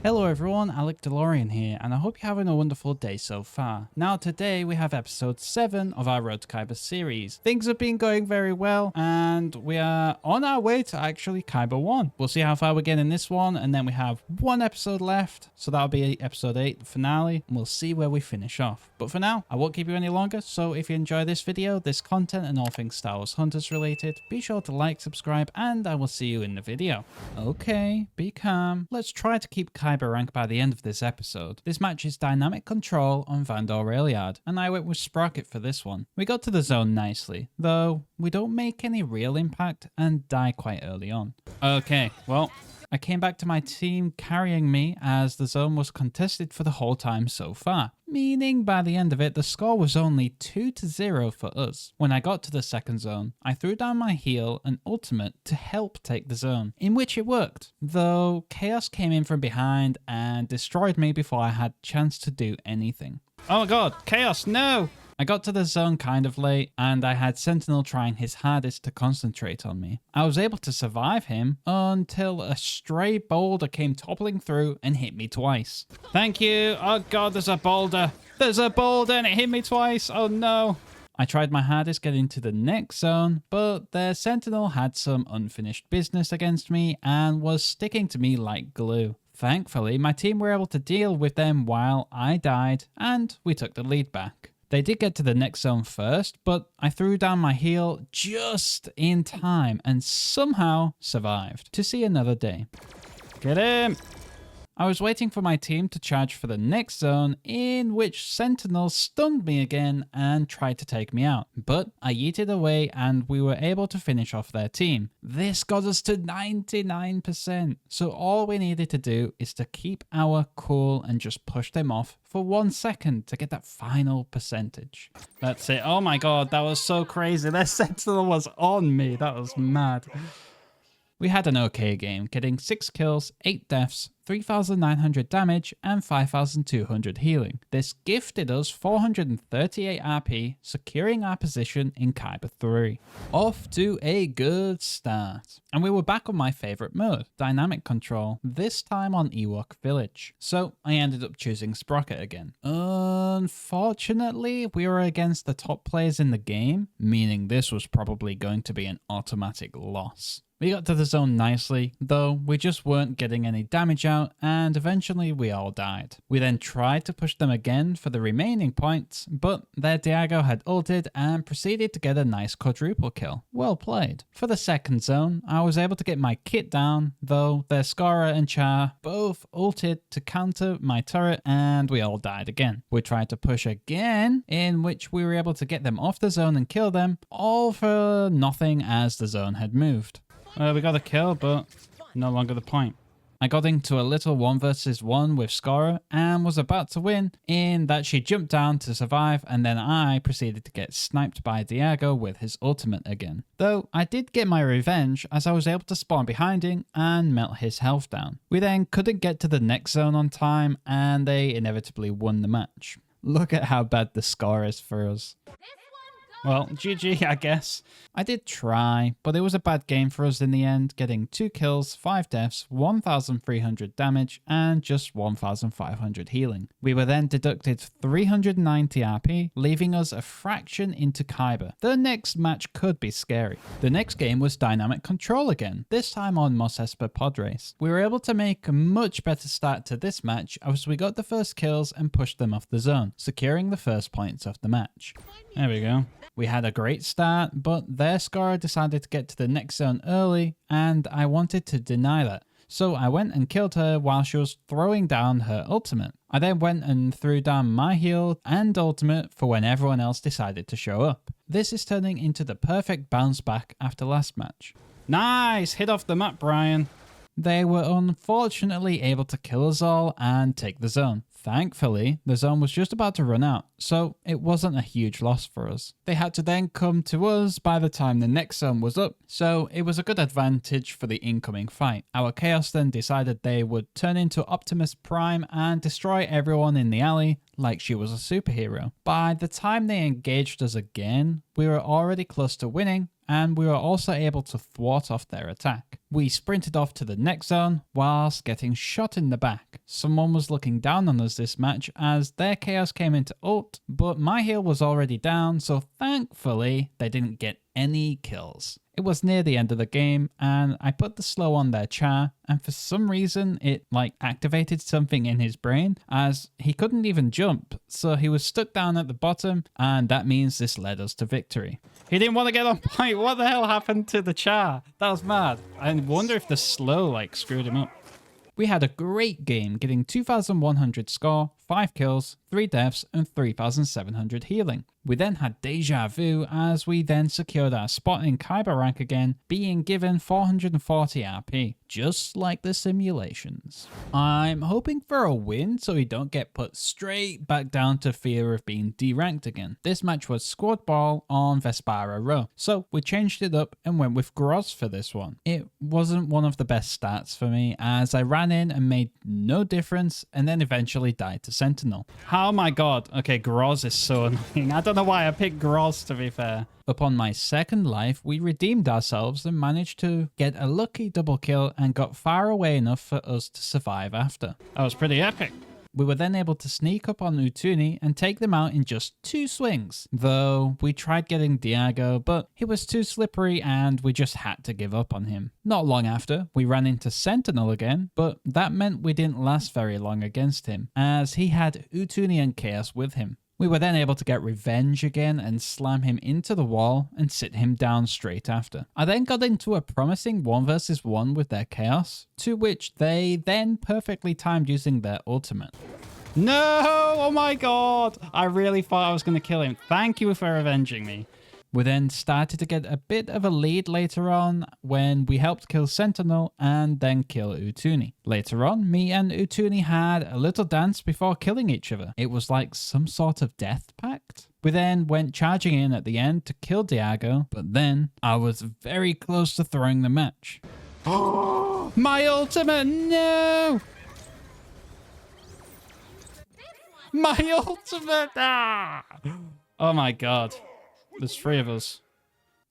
Hello everyone, Alec DeLorean here, and I hope you're having a wonderful day so far. Now today we have episode 7 of our Road to Kyber series. Things have been going very well, and we are on our way to actually Kyber 1. We'll see how far we get in this one, and then we have one episode left, so that'll be episode 8, the finale, and we'll see where we finish off. But for now, I won't keep you any longer, so if you enjoy this video, this content, and all things Star Wars Hunters related, be sure to like, subscribe, and I will see you in the video. Okay, be calm. Let's try to keep Kyber rank by the end of this episode. This match is Dynamic Control on Vandor Railyard, and I went with Sprocket for this one. We got to the zone nicely, though we don't make any real impact and die quite early on. Okay, well, I came back to my team carrying me as the zone was contested for the whole time so far. Meaning by the end of it, the score was only 2-0 for us. When I got to the second zone, I threw down my heal and ultimate to help take the zone, in which it worked. Though Chaos came in from behind and destroyed me before I had a chance to do anything. Oh my god, Chaos, no! I got to the zone kind of late, and I had Sentinel trying his hardest to concentrate on me. I was able to survive him until a stray boulder came toppling through and hit me twice. Thank you. Oh god, there's a boulder. There's a boulder and it hit me twice. Oh no. I tried my hardest getting to the next zone, but their Sentinel had some unfinished business against me and was sticking to me like glue. Thankfully, my team were able to deal with them while I died, and we took the lead back. They did get to the next zone first, but I threw down my heal just in time and somehow survived to see another day. Get him! I was waiting for my team to charge for the next zone, in which Sentinel stunned me again and tried to take me out. But I yeeted away and we were able to finish off their team. This got us to 99%. So all we needed to do is to keep our cool and just push them off for 1 second to get that final percentage. That's it. Oh my god, that was so crazy. Their Sentinel was on me. That was mad. We had an okay game, getting 6 kills, 8 deaths, 3,900 damage, and 5,200 healing. This gifted us 438 RP, securing our position in Kyber 3. Off to a good start. And we were back on my favourite mode, Dynamic Control, this time on Ewok Village. So I ended up choosing Sprocket again. Unfortunately, we were against the top players in the game, meaning this was probably going to be an automatic loss. We got to the zone nicely, though we just weren't getting any damage out, and eventually we all died. We then tried to push them again for the remaining points, but their Diago had ulted and proceeded to get a nice quadruple kill. Well played. For the second zone, I was able to get my kit down, though their Scorer and Char both ulted to counter my turret, and we all died again. We tried to push again, in which we were able to get them off the zone and kill them, all for nothing as the zone had moved. We got a kill, but no longer the point. I got into a little 1 versus 1 with Scorer and was about to win, in that she jumped down to survive, and then I proceeded to get sniped by Diago with his ultimate again. Though I did get my revenge as I was able to spawn behind him and melt his health down. We then couldn't get to the next zone on time and they inevitably won the match. Look at how bad the score is for us. Well, GG, I guess. I did try, but it was a bad game for us in the end, getting 2 kills, 5 deaths, 1,300 damage, and just 1,500 healing. We were then deducted 390 RP, leaving us a fraction into Kyber. The next match could be scary. The next game was Dynamic Control again, this time on Mos Espa Pod Race. We were able to make a much better start to this match as we got the first kills and pushed them off the zone, securing the first points of the match. There we go. We had a great start, but their scorer decided to get to the next zone early, and I wanted to deny that. So I went and killed her while she was throwing down her ultimate. I then went and threw down my heal and ultimate for when everyone else decided to show up. This is turning into the perfect bounce back after last match. Nice! Hit off the map, Brian. They were unfortunately able to kill us all and take the zone. Thankfully, the zone was just about to run out, so it wasn't a huge loss for us. They had to then come to us by the time the next zone was up, so it was a good advantage for the incoming fight. Our Chaos then decided they would turn into Optimus Prime and destroy everyone in the alley like she was a superhero. By the time they engaged us again, we were already close to winning, and we were also able to thwart off their attack. We sprinted off to the next zone whilst getting shot in the back. Someone was looking down on us this match as their chaos came into ult, but my heal was already down, so thankfully they didn't get any kills. It was near the end of the game and I put the slow on their char, and for some reason it activated something in his brain as he couldn't even jump, so he was stuck down at the bottom, and that means this led us to victory. He didn't want to get on point. What the hell happened to the char? That was mad. I wonder if the slow screwed him up. We had a great game, getting 2,100 score, 5 kills, 3 deaths, and 3,700 healing. We then had deja vu as we then secured our spot in Kyber rank again, being given 440 RP, just like the simulations. I'm hoping for a win so we don't get put straight back down to fear of being deranked again. This match was squad ball on Vespara row, so we changed it up and went with Groz for this one. It wasn't one of the best stats for me as I ran in and made no difference and then eventually died to Sentinel. Oh my god, okay, Groz is so annoying. I don't know why I picked Groz, to be fair. Upon my second life, we redeemed ourselves and managed to get a lucky double kill and got far away enough for us to survive after. That was pretty epic. We were then able to sneak up on Utuni and take them out in just 2 swings. Though we tried getting Diago, but he was too slippery and we just had to give up on him. Not long after, we ran into Sentinel again, but that meant we didn't last very long against him, as he had Utuni and Chaos with him. We were then able to get revenge again and slam him into the wall and sit him down straight after. I then got into a promising 1 versus 1 with their Chaos, to which they then perfectly timed using their ultimate. No! Oh my god! I really thought I was going to kill him. Thank you for avenging me. We then started to get a bit of a lead later on when we helped kill Sentinel and then kill Utuni. Later on, me and Utuni had a little dance before killing each other. It was like some sort of death pact. We then went charging in at the end to kill Diago, but then I was very close to throwing the match. Oh, my ultimate, no! My ultimate, ah! Oh my god. There's 3 of us.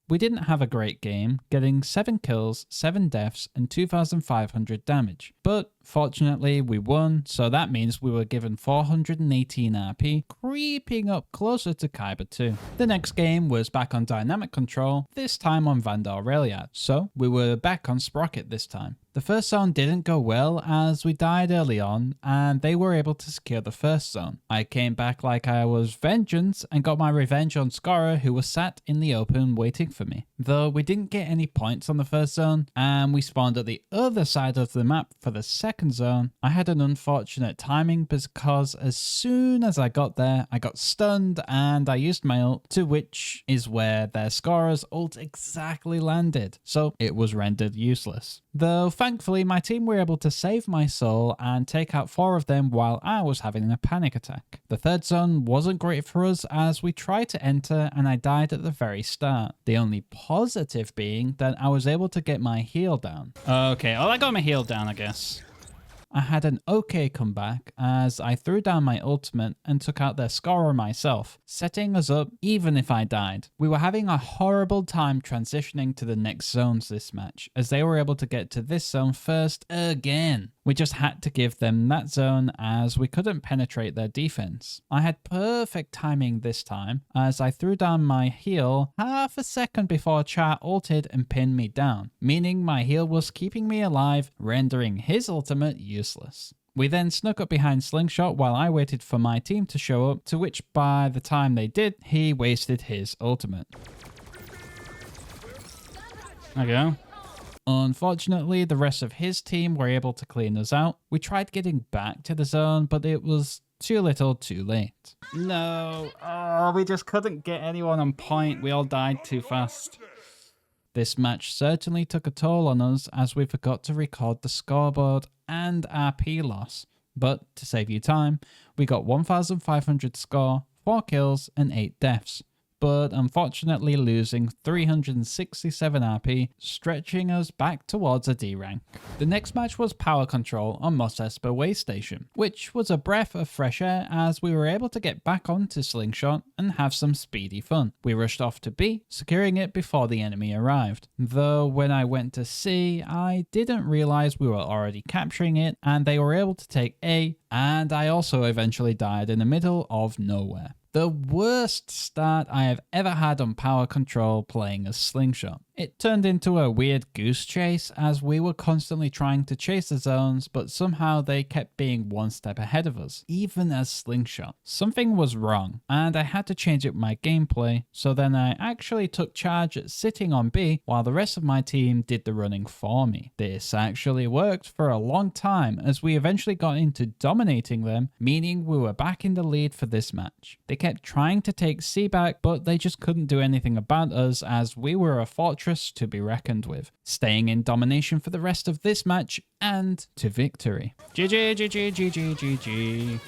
We didn't have a great game, getting 7 kills, 7 deaths, and 2,500 damage. But fortunately, we won, so that means we were given 418 RP, creeping up closer to Kyber 2. The next game was back on Dynamic Control, this time on Vandal Railyard, so we were back on Sprocket this time. The first zone didn't go well as we died early on and they were able to secure the first zone. I came back like I was Vengeance and got my revenge on Scorer, who was sat in the open waiting for me. Though we didn't get any points on the first zone and we spawned at the other side of the map for the second zone, I had an unfortunate timing because as soon as I got there, I got stunned and I used my ult, to which is where their Scorer's ult exactly landed, so it was rendered useless. Though thankfully my team were able to save my soul and take out 4 of them while I was having a panic attack. The third zone wasn't great for us as we tried to enter and I died at the very start. The only positive being that I was able to get my heal down. Okay, well I got my heal down I guess. I had an okay comeback as I threw down my ultimate and took out their Scorer myself, setting us up even if I died. We were having a horrible time transitioning to the next zones this match, as they were able to get to this zone first again. We just had to give them that zone as we couldn't penetrate their defense. I had perfect timing this time as I threw down my heal half a second before Char ulted and pinned me down, meaning my heal was keeping me alive, rendering his ultimate useless. We then snuck up behind Slingshot while I waited for my team to show up, to which by the time they did, he wasted his ultimate. There we go. Unfortunately, the rest of his team were able to clean us out. We tried getting back to the zone, but it was too little too late. No, we just couldn't get anyone on point. We all died too fast. This match certainly took a toll on us as we forgot to record the scoreboard and RP loss. But to save you time, we got 1,500 score, 4 kills and 8 deaths. but unfortunately losing 367 RP, stretching us back towards a D rank. The next match was Power Control on Mos Espa Way Station, which was a breath of fresh air as we were able to get back onto Slingshot and have some speedy fun. We rushed off to B, securing it before the enemy arrived. Though when I went to C, I didn't realize we were already capturing it and they were able to take A, and I also eventually died in the middle of nowhere. The worst start I have ever had on Power Control playing as Slingshot. It turned into a weird goose chase as we were constantly trying to chase the zones, but somehow they kept being one step ahead of us, even as Slingshot. Something was wrong, and I had to change up my gameplay, so then I actually took charge at sitting on B while the rest of my team did the running for me. This actually worked for a long time as we eventually got into dominating them, meaning we were back in the lead for this match. They kept trying to take C back, but they just couldn't do anything about us as we were a fortress to be reckoned with, staying in domination for the rest of this match and to victory. GG, GG, GG, GG.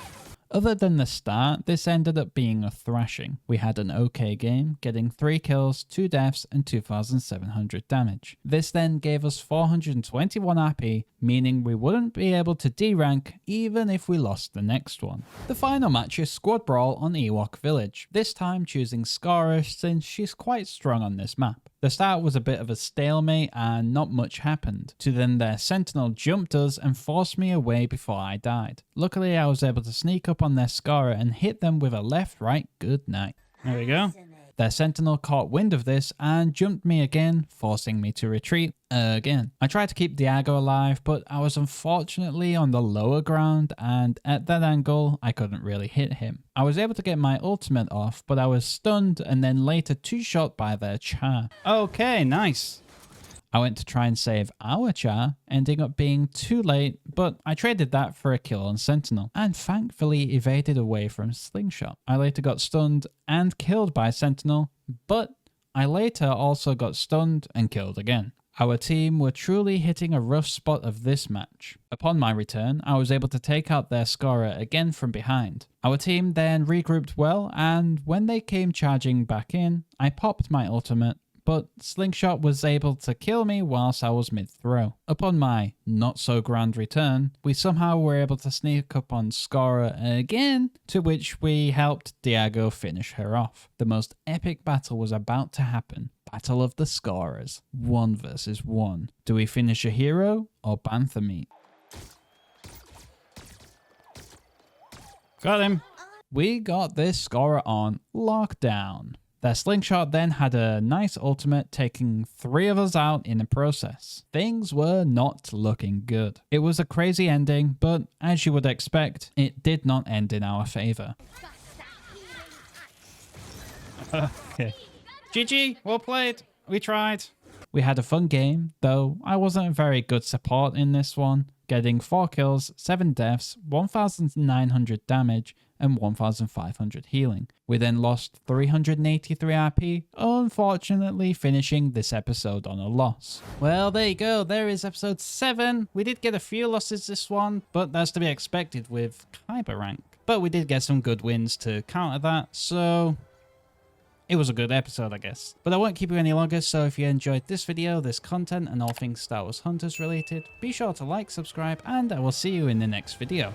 Other than the start, this ended up being a thrashing. We had an okay game, getting 3 kills, 2 deaths and 2,700 damage. This then gave us 421 RP, meaning we wouldn't be able to D-rank even if we lost the next one. The final match is Squad Brawl on Ewok Village, this time choosing Skara since she's quite strong on this map. The start was a bit of a stalemate and not much happened, to then their sentinel jumped us and forced me away before I died. Luckily I was able to sneak up on their Skara and hit them with a left-right good night. There we go. Their sentinel caught wind of this and jumped me again, forcing me to retreat again. I tried to keep Diago alive, but I was unfortunately on the lower ground and at that angle I couldn't really hit him. I was able to get my ultimate off, but I was stunned and then later two-shot by their Char. Okay, nice. I went to try and save our Char, ending up being too late, but I traded that for a kill on Sentinel, and thankfully evaded away from Slingshot. I later got stunned and killed by Sentinel, but I later also got stunned and killed again. Our team were truly hitting a rough spot of this match. Upon my return, I was able to take out their Skara again from behind. Our team then regrouped well, and when they came charging back in, I popped my ultimate, but Slingshot was able to kill me whilst I was mid-throw. Upon my not-so-grand return, we somehow were able to sneak up on Skara again, to which we helped Diago finish her off. The most epic battle was about to happen. Battle of the Skaras. 1 versus 1. Do we finish a hero or Bantha meat? Got him. We got this Skara on lockdown. Their Slingshot then had a nice ultimate, taking 3 of us out in the process. Things were not looking good. It was a crazy ending, but as you would expect, it did not end in our favor. Okay. GG, well played. We tried. We had a fun game, though I wasn't a very good support in this one, getting 4 kills, 7 deaths, 1,900 damage, and 1,500 healing. We then lost 383 RP, unfortunately finishing this episode on a loss. Well, there you go. There is episode 7. We did get a few losses this one, but that's to be expected with Kyber rank. But we did get some good wins to counter that, so it was a good episode, I guess. But I won't keep you any longer, so if you enjoyed this video, this content, and all things Star Wars Hunters related, be sure to like, subscribe, and I will see you in the next video.